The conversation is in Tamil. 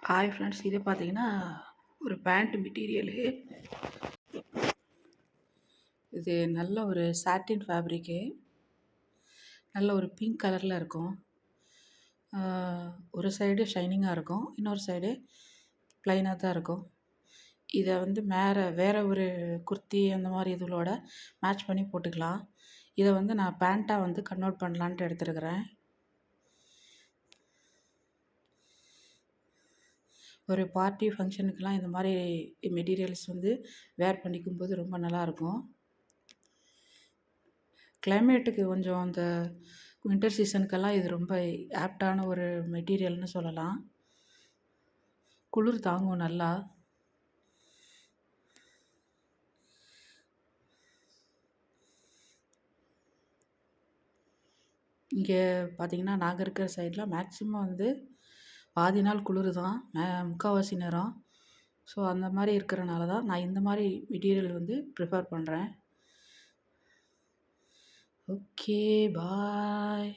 ஹாய் ஃப்ரெண்ட்ஸ், இது பார்த்தீங்கன்னா ஒரு பேண்ட் மெட்டீரியலு. இது நல்ல ஒரு சாட்டின் ஃபேப்ரிக்கு. நல்ல ஒரு பிங்க் கலரில் இருக்கும். ஒரு சைடு ஷைனிங்காக இருக்கும், இன்னொரு சைடு ப்ளைனாக தான் இருக்கும். இதை வந்து வேறு ஒரு குர்த்தி அந்த மாதிரி இதுகளோட மேட்ச் பண்ணி போட்டுக்கலாம். இதை வந்து நான் பேண்ட்டாக வந்து கன்வெர்ட் பண்ணலான்ட்டு எடுத்துருக்கிறேன். ஒரு பார்ட்டி ஃபங்க்ஷனுக்கெலாம் இந்த மாதிரி மெட்டீரியல்ஸ் வந்து வேர் பண்ணிக்கும்போது ரொம்ப நல்லாயிருக்கும். கிளைமேட்டுக்கு கொஞ்சம் அந்த வின்டர் சீசனுக்கெல்லாம் இது ரொம்ப ஆப்டான ஒரு மெட்டீரியல்னு சொல்லலாம். குளிர் தாங்கும் நல்லா. இங்கே பார்த்திங்கன்னா நாங்கள் இருக்கிற சைடில் மேக்ஸிமம் வந்து பாதி நாள் குளிர் தான், முக்கால்வாசி நேரம். ஸோ அந்த மாதிரி இருக்கிறனால தான் நான் இந்த மாதிரி மெட்டீரியல் வந்து ப்ரிஃபர் பண்ணுறேன். ஓகே, பாய்.